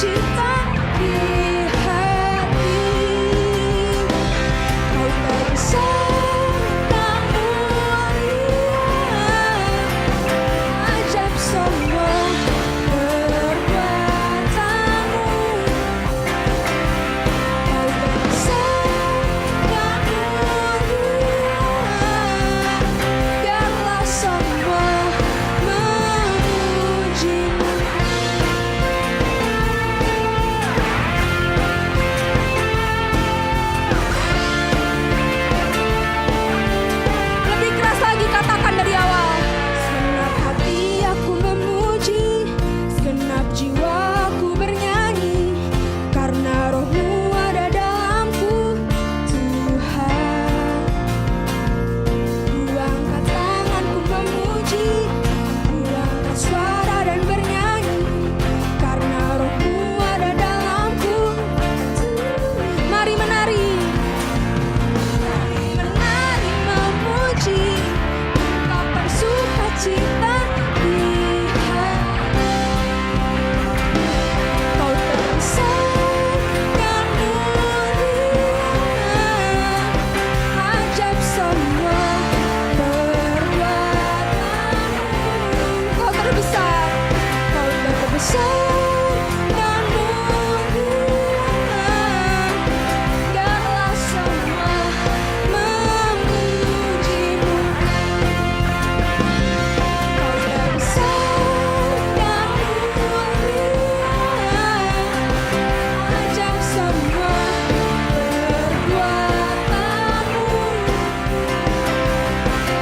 sukacita di hati. Kau terbesar dan mulia, ajaib semua perbuatanmu. Kau terbesar dan mulia, biarlah semua memujimu. Lebih keras lagi katakan dari awal. Segenap hati aku memuji, segenap jiwaku bernyanyi, karena roh-Mu ada dalamku, Tuhan. Ku angkat tanganku memuji, ku angkat suara dan bernyanyi, karena roh-Mu ada dalamku, Tuhan. Mari menari, memuji, ungkapan sukacita di hati. Kau terbesar dan mulia, ajaib semua perbuatanmu. Kau terbesar dan mulia, biarlah semua memujimu. Kau terbesar dan mulia, ajaib semua perbuatanmu.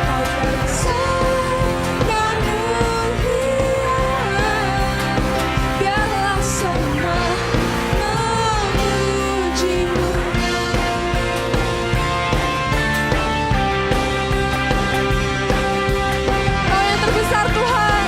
Kau terbesar dan mulia, biarlah semua memujimu. Kau yang terbesar Tuhan.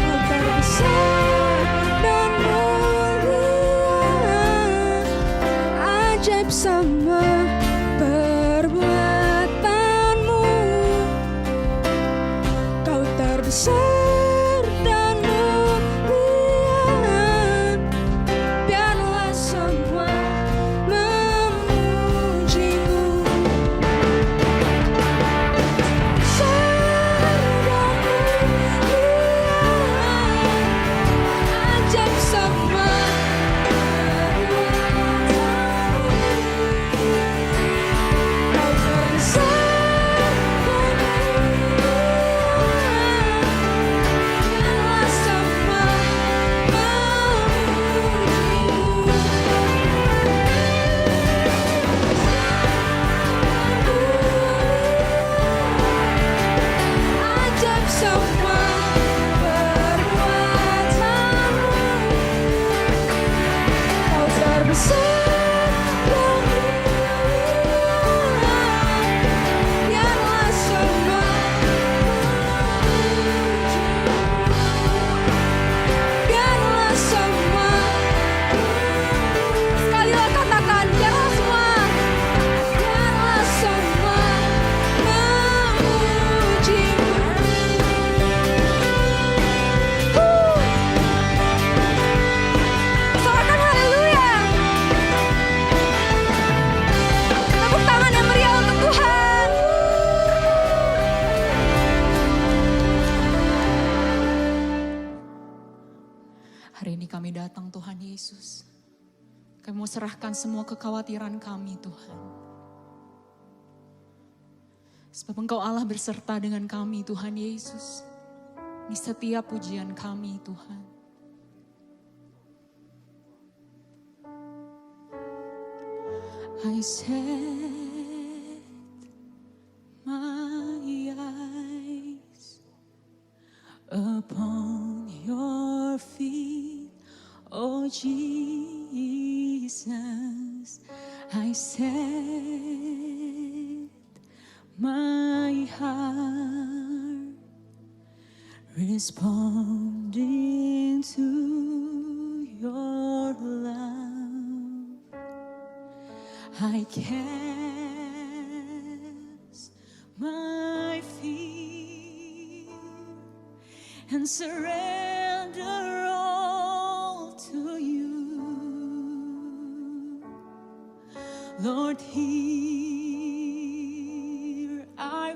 Kau terbesar dan mulia, ajaib semua perbuatanmu. Kau terbesar dan mulia, biarlah semua memujimu. Besar dan mulia, ajaib semua perbuatanmu. Kau terbesar dan mulia, biarlah semua memujimu. Ajaib semua perbuatanmu. Kau terbesar dan mulia, biarlah semua memujimu. Biarlah semua, sekali lagi katakan, biarlah semua memujimu. Sorakan haleluya. Tepuk tangan yang meriah untuk Tuhan. Hari ini kami datang Tuhan Yesus. Kami mau serahkan semua kekhawatiran kami Tuhan. Sebab Engkau Allah berserta dengan kami Tuhan Yesus. Di setiap pujian kami Tuhan. I set my eyes upon your feet, oh Jesus. I set my heart responding to I cast my fear and surrender all to you. Lord, here I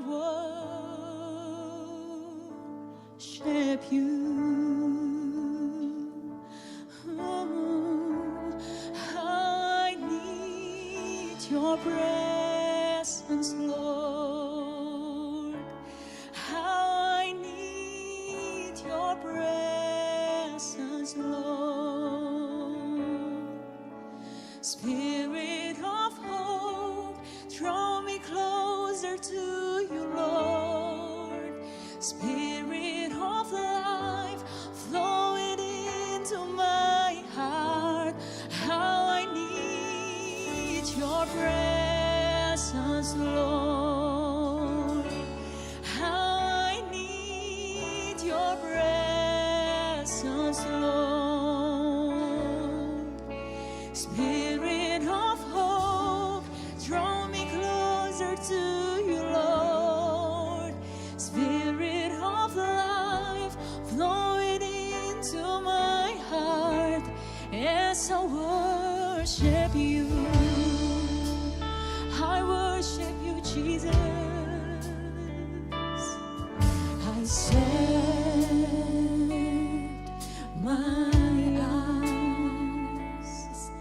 worship you. I need your presence, Lord. I need your presence, Lord. Spirit of hope, draw me closer to you, Lord. Spirit of life, flow it into my heart. How I need your presence, Lord. How I need your presence, Lord. Spirit of hope, draw me closer to you, Lord. Spirit of life, flow it into my heart as I worship you. I worship you, Jesus. I set my eyes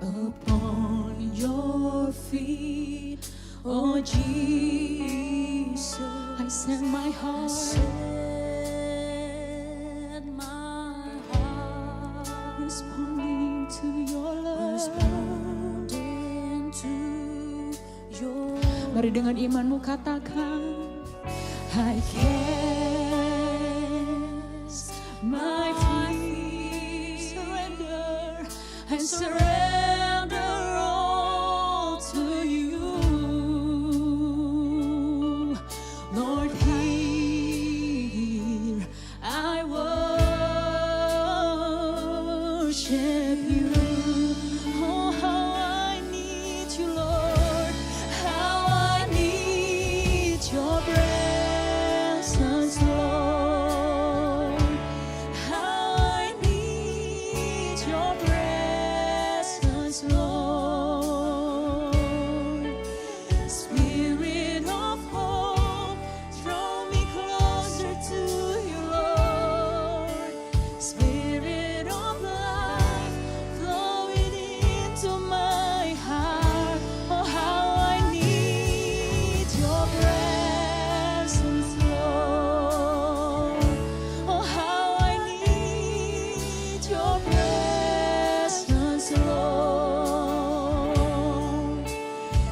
upon your feet, oh Jesus. I set my heart, responding to your love. Mari dengan imanmu katakan, I cast my feet, surrender and surrender all to you. Lord, here I worship you. Oh, how I need you, Lord. How I need your presence, Lord. How I need your presence, Lord. Spirit of hope, draw me closer to you, Lord. Spirit of life, flow it into my heart. Oh, how I need your presence, Lord. Oh, how I need your presence, Lord.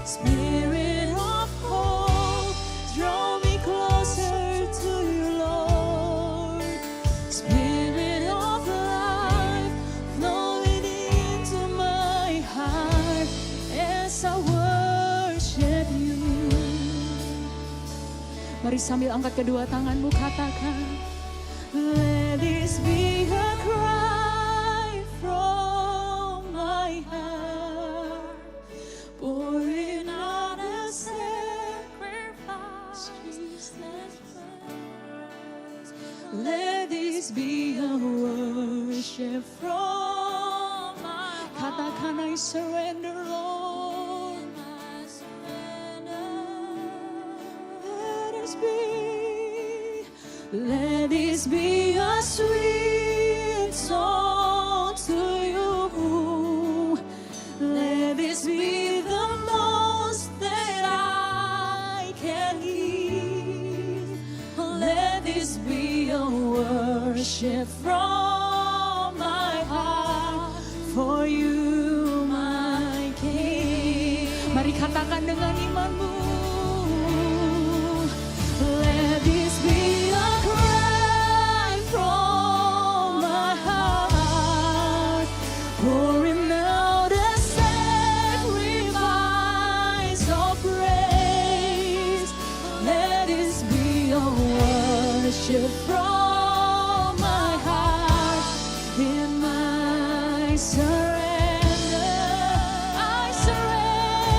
Spirit of hope, draw me closer to you, Lord. Spirit of life, flow it into my heart as I worship you. Mari sambil angkat kedua tanganmu katakan, let this be a cry from my heart, pouring out a sacrifice. Let this be a worship from my heart. Katakan, I surrender, Lord. Let this be a sweet song to you. Let this be the most that I can give. Let this be a worship from my heart for you, my King. Mari katakan dengan imanmu. Let this be a cry from my heart, pouring out a sacrifice of praise. Let this be a worship from my heart in my surrender. I surrender.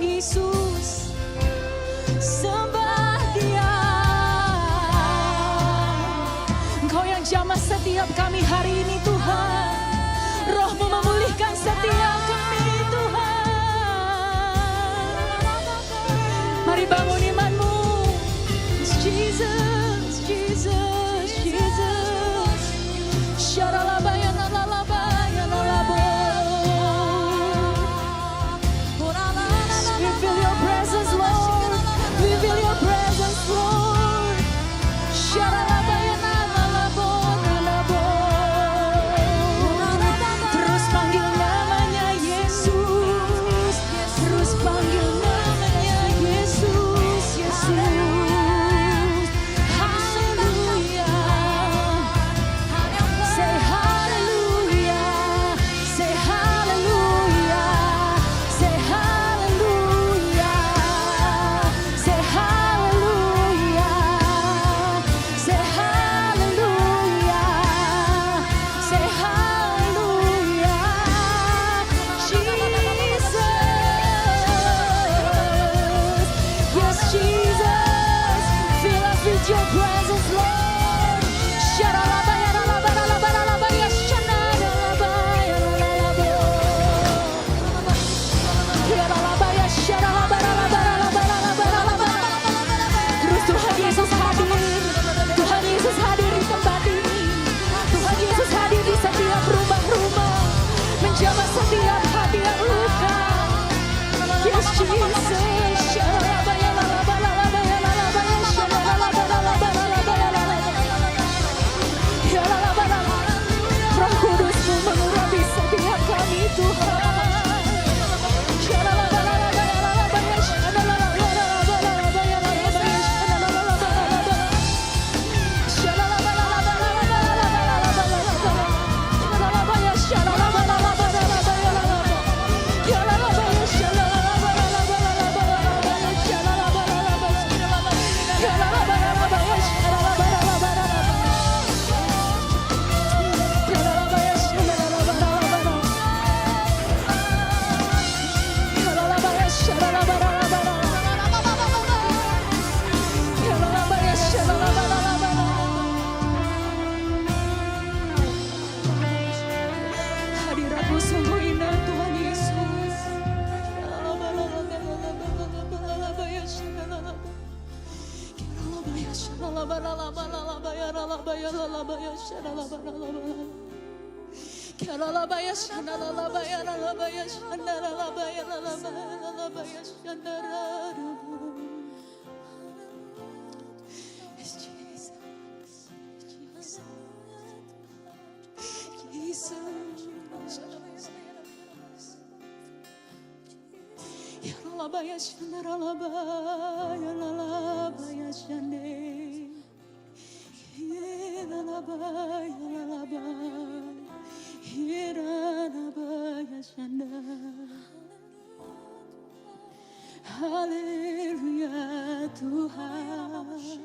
Yesus, sembah Dia. Engkau yang jamah setiap kami hari ini Tuhan. Roh-Mu memulihkan setiap kami Tuhan. Mari bangun iman-Mu. Jesus, Jesus, Jesus. Syaralabaya nalalabaya nalabo. We feel your presence, Lord. We feel your presence, Lord. Syaralabaya nalalabo nalabo. Terus panggil namanya Yesus. Terus panggil namanya Yesus, Yesus. Haleluya Tuhan.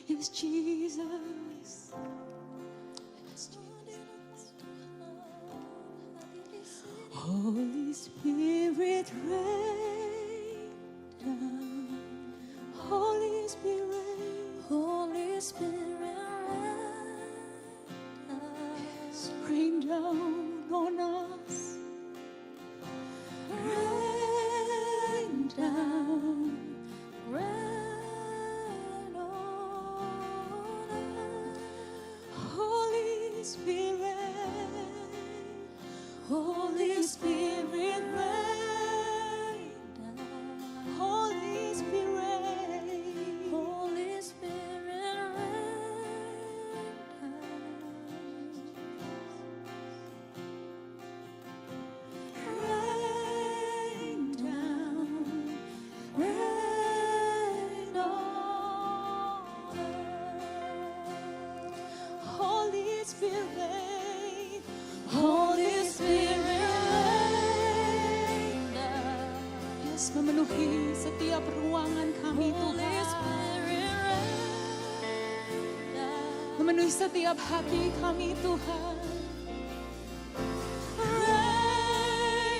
Yes, Jesus. Holy Spirit rain down. Holy Spirit, Holy Spirit rain down on us. Rain down, rain on us. Holy Spirit, Holy Spirit rain down. Holy Spirit, Holy Spirit rain down. Rain on us. Holy Spirit, Holy Spirit rain down. Yes, memenuhi setiap ruangan kami Tuhan. Memenuhi setiap hati kami Tuhan. Rain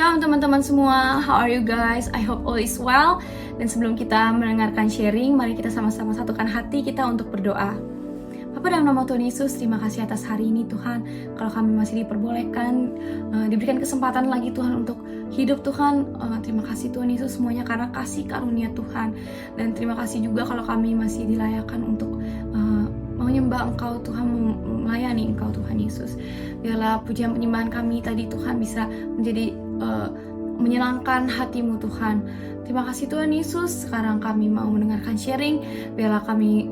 Shalom teman-teman semua, how are you guys? I hope all is well. Dan sebelum kita mendengarkan sharing, mari kita sama-sama satukan hati kita untuk berdoa. Bapa, dalam nama Tuhan Yesus, terima kasih atas hari ini Tuhan. Kalau kami masih diperbolehkan, diberikan kesempatan lagi Tuhan untuk hidup Tuhan. Terima kasih Tuhan Yesus semuanya karena kasih karunia Tuhan. Dan terima kasih juga kalau kami masih dilayakkan untuk menyembah Engkau Tuhan, melayani Engkau Tuhan Yesus. Biarlah pujian penyembahan kami tadi Tuhan bisa menjadi menyenangkan hati-Mu Tuhan. Terima kasih Tuhan Yesus. Sekarang kami mau mendengarkan sharing. Biarlah kami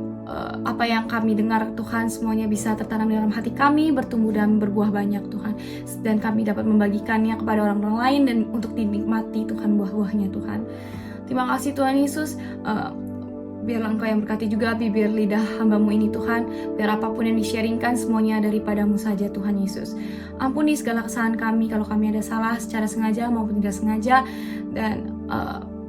apa yang kami dengar Tuhan semuanya bisa tertanam dalam hati kami, bertumbuh dan berbuah banyak Tuhan, dan kami dapat membagikannya kepada orang-orang lain dan untuk dinikmati Tuhan buah-buahnya Tuhan. Terima kasih Tuhan Yesus. Biarlah Engkau yang berkati juga bibir lidah hamba-Mu ini Tuhan. Biar apapun yang di-sharingkan semuanya daripada-Mu saja Tuhan Yesus. Ampuni segala kesalahan kami kalau kami ada salah secara sengaja maupun tidak sengaja. Dan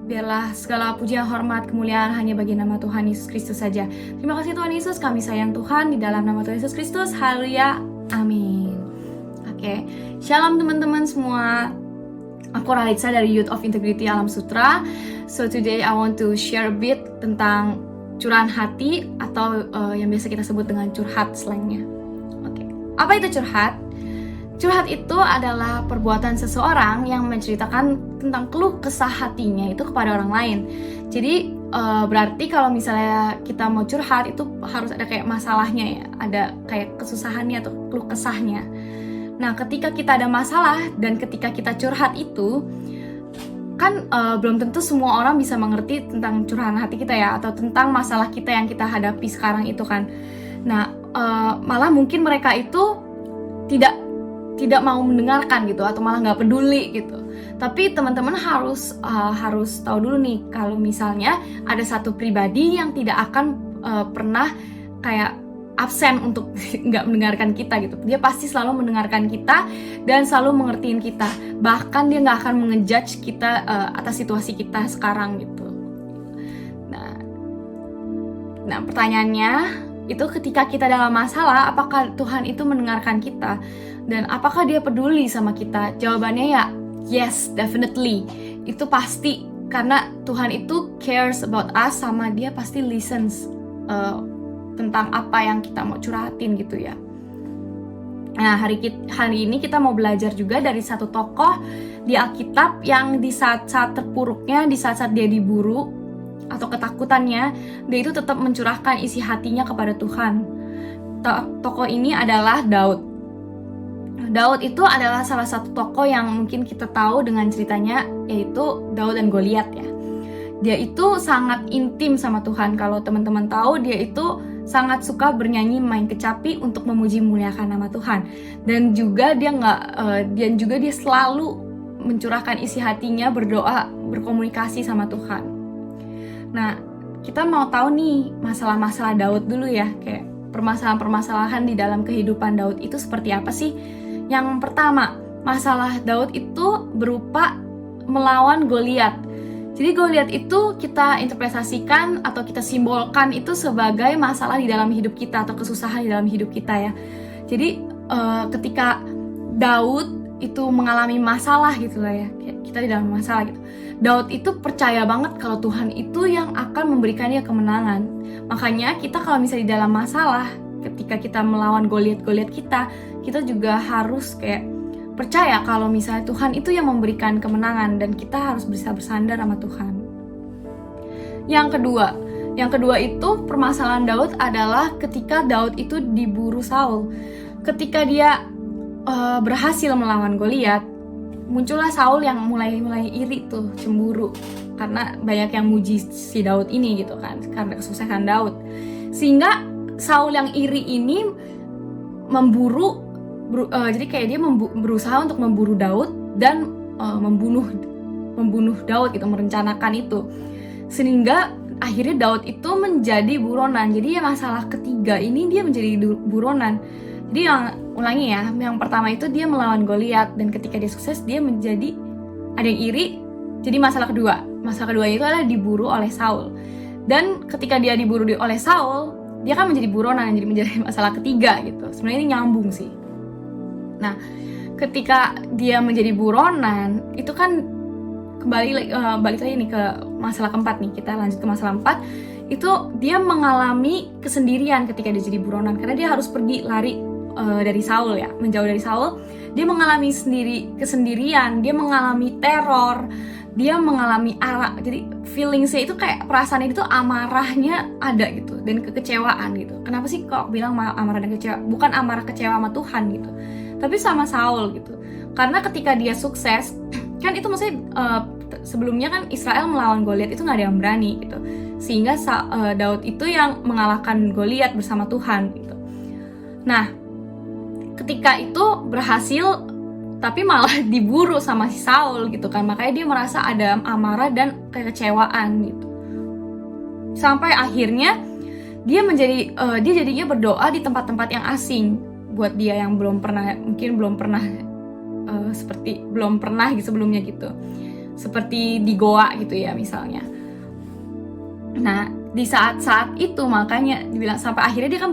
biarlah segala pujian, hormat, kemuliaan hanya bagi nama Tuhan Yesus Kristus saja. Terima kasih Tuhan Yesus, kami sayang Tuhan di dalam nama Tuhan Yesus Kristus. Haleluya, amin. Oke, shalom teman-teman semua. Aku Ralitza dari Youth of Integrity Alam Sutra. So today I want to share a bit tentang curahan hati atau yang biasa kita sebut dengan curhat slangnya. Oke, apa itu curhat? Curhat itu adalah perbuatan seseorang yang menceritakan tentang keluh kesah hatinya itu kepada orang lain. Jadi berarti kalau misalnya kita mau curhat itu harus ada kayak masalahnya ya, ada kayak kesusahannya atau keluh kesahnya. Nah, ketika kita ada masalah dan ketika kita curhat itu kan belum tentu semua orang bisa mengerti tentang curahan hati kita ya, atau tentang masalah kita yang kita hadapi sekarang itu kan. Nah, malah mungkin mereka itu tidak mau mendengarkan gitu, atau malah nggak peduli gitu. Tapi teman-teman harus tahu dulu nih, kalau misalnya ada satu pribadi yang tidak akan pernah kayak absen untuk nggak mendengarkan kita gitu. Dia pasti selalu mendengarkan kita dan selalu mengertiin kita. Bahkan dia nggak akan mengejudge kita atas situasi kita sekarang gitu. Nah pertanyaannya itu, ketika kita dalam masalah, apakah Tuhan itu mendengarkan kita? Dan apakah dia peduli sama kita? Jawabannya ya, yes, definitely. Itu pasti, karena Tuhan itu cares about us, sama dia pasti listens tentang apa yang kita mau curhatin gitu ya. Nah, hari ini kita mau belajar juga dari satu tokoh di Alkitab yang di saat-saat terpuruknya, di saat-saat dia diburu atau ketakutannya, dia itu tetap mencurahkan isi hatinya kepada Tuhan. Tokoh ini adalah Daud. Daud itu adalah salah satu tokoh yang mungkin kita tahu dengan ceritanya, yaitu Daud dan Goliat ya. Dia itu sangat intim sama Tuhan. Kalau teman-teman tahu, dia itu sangat suka bernyanyi, main kecapi untuk memuji muliakan nama Tuhan. Dan juga dia selalu mencurahkan isi hatinya, berdoa, berkomunikasi sama Tuhan. Nah, kita mau tahu nih masalah-masalah Daud dulu ya, kayak permasalahan-permasalahan di dalam kehidupan Daud itu seperti apa sih? Yang pertama, masalah Daud itu berupa melawan Goliat. Jadi Goliat itu kita interpretasikan atau kita simbolkan itu sebagai masalah di dalam hidup kita atau kesusahan di dalam hidup kita ya. Jadi ketika Daud itu mengalami masalah gitu lah ya, kita di dalam masalah gitu, Daud itu percaya banget kalau Tuhan itu yang akan memberikan dia kemenangan. Makanya kita kalau misalnya di dalam masalah, ketika kita melawan Goliat kita juga harus kayak percaya kalau misalnya Tuhan itu yang memberikan kemenangan dan kita harus bisa bersandar sama Tuhan. Yang kedua itu permasalahan Daud adalah ketika Daud itu diburu Saul. Ketika dia berhasil melawan Goliat, muncullah Saul yang mulai iri tuh, cemburu karena banyak yang muji si Daud ini gitu kan, karena kesuksesan Daud. Sehingga Saul yang iri ini jadi kayak dia berusaha untuk memburu Daud dan membunuh Daud gitu, merencanakan itu. Sehingga akhirnya Daud itu menjadi buronan. Jadi ya masalah ketiga ini dia menjadi buronan. Jadi yang pertama itu dia melawan Goliat, dan ketika dia sukses dia menjadi ada yang iri. Jadi masalah kedua itu adalah diburu oleh Saul. Dan ketika dia diburu oleh Saul, dia kan menjadi buronan, jadi menjadi masalah ketiga gitu. Sebenarnya ini nyambung sih. Nah, ketika dia menjadi buronan, itu kan balik lagi nih ke masalah keempat nih. Kita lanjut ke masalah 4. Itu dia mengalami kesendirian ketika dia jadi buronan, karena dia harus pergi lari dari Saul ya, menjauh dari Saul. Dia mengalami kesendirian, dia mengalami teror, dia mengalami arak. Jadi feelingsnya itu kayak perasaan itu amarahnya ada gitu, dan kekecewaan gitu. Kenapa sih kok bilang amarah dan kecewa? Bukan amarah kecewa sama Tuhan gitu, tapi sama Saul gitu. Karena ketika dia sukses, kan itu maksudnya sebelumnya kan Israel melawan Goliat itu nggak ada yang berani gitu, sehingga Daud itu yang mengalahkan Goliat bersama Tuhan gitu. Nah, ketika itu berhasil, tapi malah diburu sama si Saul gitu kan, makanya dia merasa ada amarah dan kekecewaan gitu. Sampai akhirnya dia jadinya berdoa di tempat-tempat yang asing buat dia yang belum pernah gitu sebelumnya gitu, seperti di goa gitu ya misalnya. Nah, di saat-saat itu makanya dibilang sampai akhirnya dia kan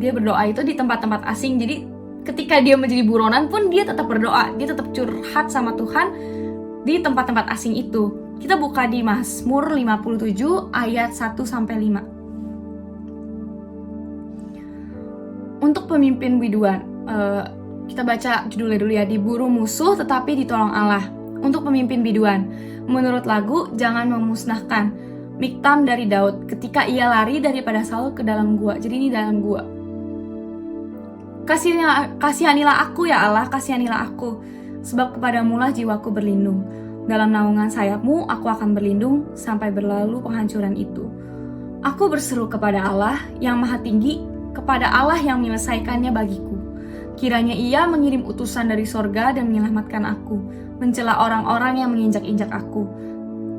dia berdoa itu di tempat-tempat asing. Jadi ketika dia menjadi buronan pun dia tetap berdoa, dia tetap curhat sama Tuhan di tempat-tempat asing itu. Kita buka di Mazmur 57 ayat 1-5. Untuk pemimpin biduan, kita baca judulnya dulu ya, diburu musuh tetapi ditolong Allah. Untuk pemimpin biduan, menurut lagu Jangan Memusnahkan, Miktam dari Daud, ketika ia lari daripada Saul ke dalam gua. Jadi ini dalam gua. Kasihanilah aku ya Allah, kasihanilah aku, sebab kepadamulah jiwaku berlindung. Dalam naungan sayapmu aku akan berlindung sampai berlalu penghancuran itu. Aku berseru kepada Allah yang maha tinggi, kepada Allah yang menyelesaikannya bagiku. Kiranya ia mengirim utusan dari sorga dan menyelamatkan aku, mencela orang-orang yang menginjak-injak aku.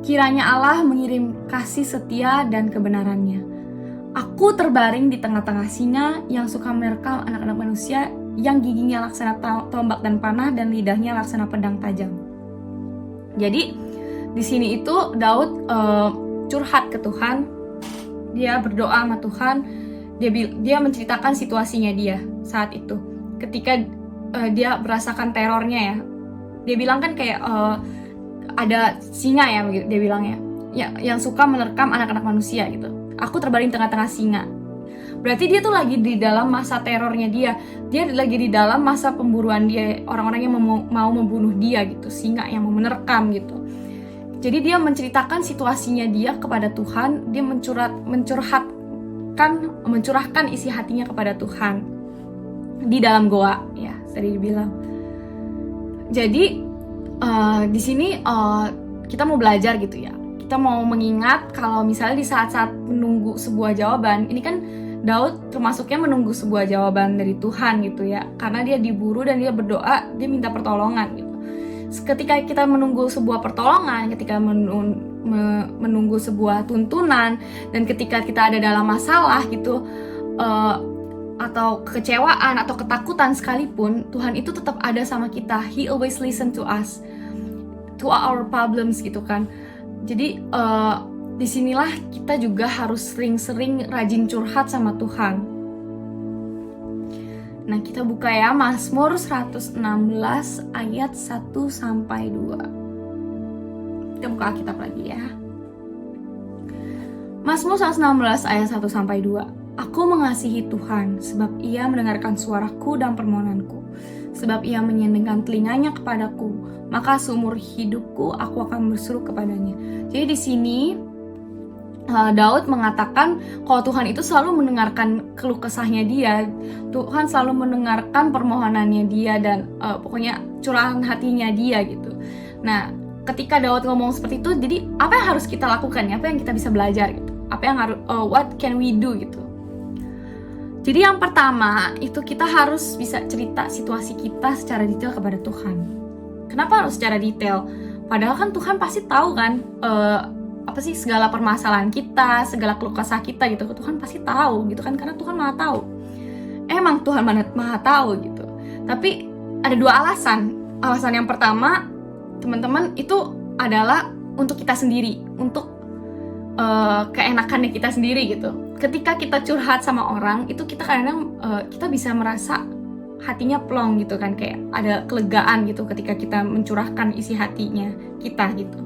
Kiranya Allah mengirim kasih setia dan kebenarannya. Aku terbaring di tengah-tengah singa yang suka menerkam anak-anak manusia, yang giginya laksana tombak dan panah dan lidahnya laksana pedang tajam. Jadi di sini itu Daud curhat ke Tuhan, dia berdoa sama Tuhan, dia menceritakan situasinya dia saat itu. Ketika dia merasakan terornya ya, dia bilang kan kayak ada singa ya, dia bilangnya, ya, yang suka menerkam anak-anak manusia gitu. Aku terbaring tengah-tengah singa. Berarti dia tuh lagi di dalam masa terornya dia lagi di dalam masa pemburuan dia, orang-orang yang mau membunuh dia gitu, singa yang mau menerkam gitu. Jadi dia menceritakan situasinya dia kepada Tuhan, dia mencurahkan isi hatinya kepada Tuhan di dalam goa ya, tadi dibilang. Jadi di sini kita mau belajar gitu ya. Kita mau mengingat kalau misalnya di saat-saat menunggu sebuah jawaban, ini kan Daud termasuknya menunggu sebuah jawaban dari Tuhan gitu ya, karena dia diburu dan dia berdoa, dia minta pertolongan gitu. Ketika kita menunggu sebuah pertolongan, ketika menunggu sebuah tuntunan, dan ketika kita ada dalam masalah gitu, atau kekecewaan atau ketakutan sekalipun, Tuhan itu tetap ada sama kita. He always listen to us, to our problems gitu kan. Jadi disinilah kita juga harus sering-sering rajin curhat sama Tuhan. Nah, kita buka ya Mazmur 116 ayat 1-2. Kita buka Alkitab lagi ya. Mazmur 116 ayat 1-2. Aku mengasihi Tuhan, sebab ia mendengarkan suaraku dan permohonanku. Sebab ia menyendingkan telinganya kepadaku, maka seumur hidupku aku akan berseru kepadanya. Jadi di sini Daud mengatakan kalau Tuhan itu selalu mendengarkan keluh kesahnya dia, Tuhan selalu mendengarkan permohonannya dia, dan pokoknya curahan hatinya dia gitu. Nah, ketika Daud ngomong seperti itu, jadi apa yang harus kita lakukan ya? Apa yang kita bisa belajar gitu? Apa yang harus what can we do gitu? Jadi yang pertama itu kita harus bisa cerita situasi kita secara detail kepada Tuhan. Kenapa harus secara detail? Padahal kan Tuhan pasti tahu kan apa sih segala permasalahan kita, segala keluh kesah kita gitu. Tuhan pasti tahu gitu kan, karena Tuhan Maha tahu. Emang Tuhan Maha tahu gitu. Tapi ada dua alasan. Alasan yang pertama, teman-teman, itu adalah untuk kita sendiri, untuk keenakannya kita sendiri gitu. Ketika kita curhat sama orang, itu kita kadang kita bisa merasa hatinya plong gitu kan, kayak ada kelegaan gitu ketika kita mencurahkan isi hatinya kita gitu.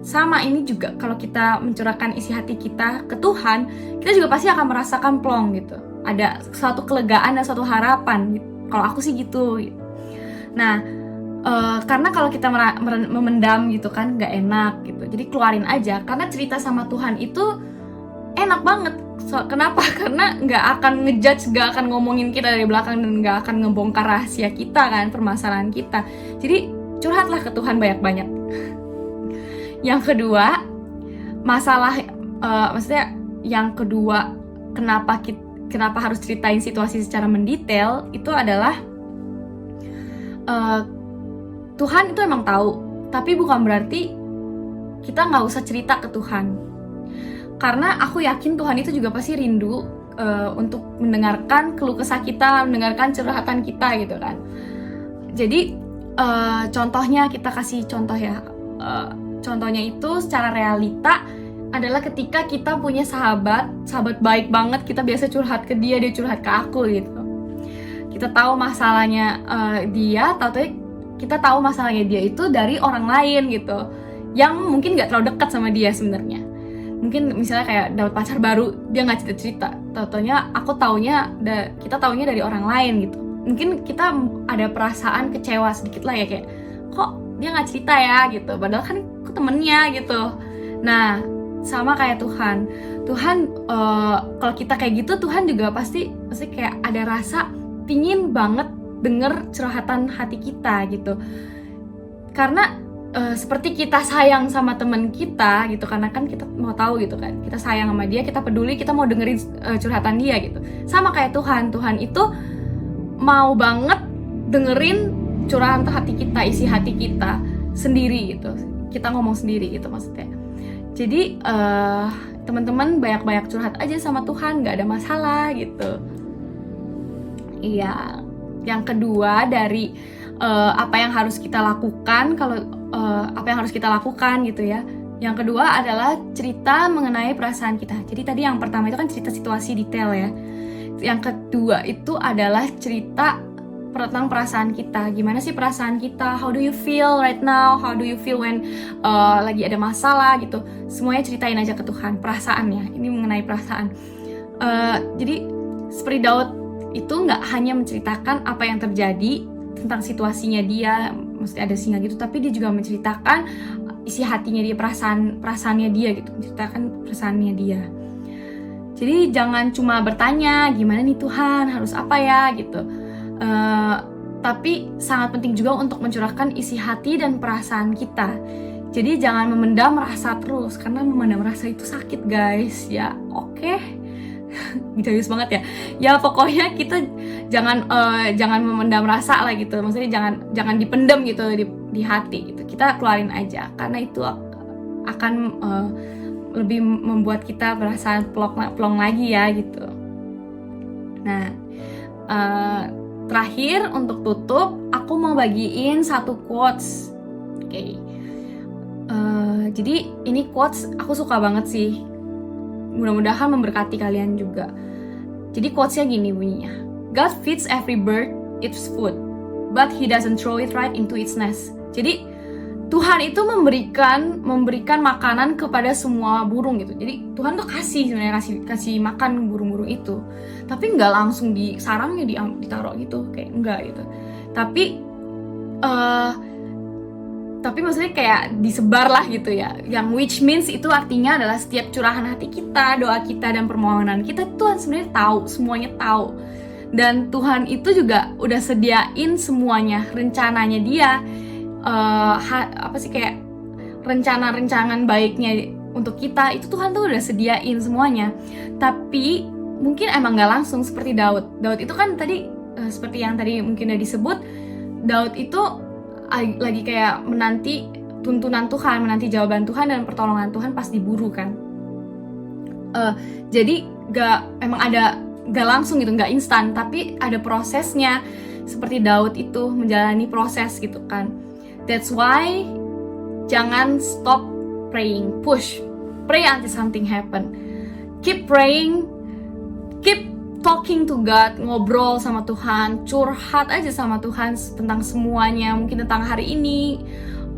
Sama ini juga, kalau kita mencurahkan isi hati kita ke Tuhan, kita juga pasti akan merasakan plong gitu. Ada suatu kelegaan dan suatu harapan gitu. Kalau aku sih gitu. Nah, karena kalau kita memendam gitu kan nggak enak gitu. Jadi keluarin aja, karena cerita sama Tuhan itu enak banget. Kenapa? Karena nggak akan ngejudge, nggak akan ngomongin kita dari belakang, dan nggak akan ngebongkar rahasia kita kan, permasalahan kita. Jadi curhatlah ke Tuhan banyak-banyak. Yang kedua, maksudnya yang kedua, kenapa harus ceritain situasi secara mendetail, itu adalah Tuhan itu emang tahu, tapi bukan berarti kita nggak usah cerita ke Tuhan. Karena aku yakin Tuhan itu juga pasti rindu untuk mendengarkan keluh kesah kita, mendengarkan curhatan kita gitu kan. Jadi contohnya, kita kasih contoh ya. Contohnya itu secara realita adalah ketika kita punya sahabat baik banget, kita biasa curhat ke dia curhat ke aku gitu. Kita tahu masalahnya dia, kita tahu masalahnya dia itu dari orang lain gitu, yang mungkin nggak terlalu dekat sama dia sebenarnya. Mungkin misalnya kayak dapat pacar baru, dia nggak cerita-cerita, kita taunya dari orang lain gitu. Mungkin kita ada perasaan kecewa sedikit lah ya, kayak kok dia nggak cerita ya gitu, padahal kan aku temennya gitu. Nah, sama kayak Tuhan, kalau kita kayak gitu, Tuhan juga pasti kayak ada rasa pingin banget denger curhatan hati kita gitu. Karena seperti kita sayang sama teman kita gitu, karena kan kita mau tahu gitu kan, kita sayang sama dia, kita peduli, kita mau dengerin curhatan dia gitu. Sama kayak Tuhan itu mau banget dengerin curahan hati kita, isi hati kita sendiri gitu. Kita ngomong sendiri gitu maksudnya. Jadi teman-teman banyak-banyak curhat aja sama Tuhan, nggak ada masalah gitu. Iya. Yang kedua dari apa yang harus kita lakukan, apa yang harus kita lakukan gitu ya. Yang kedua adalah cerita mengenai perasaan kita. Jadi tadi yang pertama itu kan cerita situasi detail ya. Yang kedua itu adalah cerita tentang perasaan kita. Gimana sih perasaan kita? How do you feel right now? How do you feel when lagi ada masalah gitu? Semuanya ceritain aja ke Tuhan, perasaannya. Ini mengenai perasaan. Jadi seperti Daud itu nggak hanya menceritakan apa yang terjadi tentang situasinya dia, mesti ada singa gitu, tapi dia juga menceritakan isi hatinya dia, perasaannya dia gitu, menceritakan perasaannya dia. Jadi jangan cuma bertanya gimana nih Tuhan, harus apa ya gitu, tapi sangat penting juga untuk mencurahkan isi hati dan perasaan kita. Jadi jangan memendam rasa terus, karena memendam rasa itu sakit guys ya. Oke. Serius banget ya. Ya pokoknya kita jangan memendam rasa lah gitu. Maksudnya jangan dipendam gitu di hati gitu. Kita keluarin aja, karena itu akan lebih membuat kita perasaan plong lagi ya gitu. Nah, terakhir untuk tutup, aku mau bagiin satu quotes. Oke. Jadi ini quotes aku suka banget sih. Mudah-mudahan memberkati kalian juga. Jadi quotesnya gini bunyinya. God feeds every bird its food, but He doesn't throw it right into its nest. Jadi Tuhan itu memberikan makanan kepada semua burung gitu. Jadi Tuhan tuh kasih makan burung-burung itu. Tapi nggak langsung di sarangnya ditaruh gitu, kayak enggak gitu. Tapi maksudnya kayak disebar lah gitu ya. Yang which means itu artinya adalah setiap curahan hati kita, doa kita, dan permohonan kita, Tuhan sebenarnya tahu, semuanya tahu. Dan Tuhan itu juga udah sediain semuanya, rencananya dia, kayak rencana-rencangan baiknya untuk kita, itu Tuhan tuh udah sediain semuanya. Tapi mungkin emang gak langsung seperti Daud itu kan tadi, seperti yang tadi mungkin udah disebut, Daud itu lagi kayak menanti tuntunan Tuhan, menanti jawaban Tuhan dan pertolongan Tuhan pas diburu kan. Jadi gak langsung gitu, gak instan, tapi ada prosesnya. Seperti Daud itu menjalani proses gitu kan. That's why jangan stop praying, pray until something happen. Keep praying, keep talking to God, ngobrol sama Tuhan, curhat aja sama Tuhan tentang semuanya, mungkin tentang hari ini,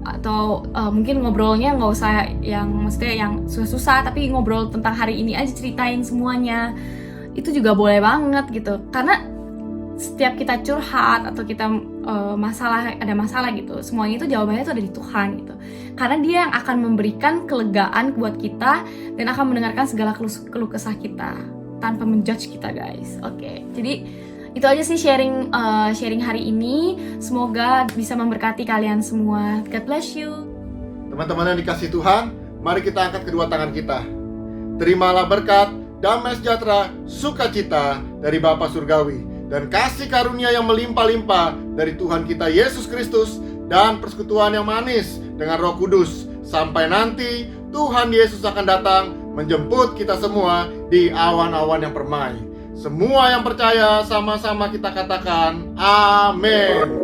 atau mungkin ngobrolnya nggak usah yang maksudnya yang susah-susah, tapi ngobrol tentang hari ini aja, ceritain semuanya. Itu juga boleh banget gitu, karena setiap kita curhat atau kita ada masalah gitu, semuanya itu jawabannya itu ada di Tuhan gitu, karena Dia yang akan memberikan kelegaan buat kita dan akan mendengarkan segala keluh kesah kita tanpa menjudge kita, guys. Oke, jadi itu aja sih sharing hari ini. Semoga bisa memberkati kalian semua. God bless you. Teman-teman yang dikasih Tuhan, mari kita angkat kedua tangan kita. Terimalah berkat, damai sejahtera, sukacita dari Bapa Surgawi, dan kasih karunia yang melimpah-limpah dari Tuhan kita Yesus Kristus, dan persekutuan yang manis dengan Roh Kudus. Sampai nanti Tuhan Yesus akan datang menjemput kita semua di awan-awan yang permai. Semua yang percaya sama-sama kita katakan amin.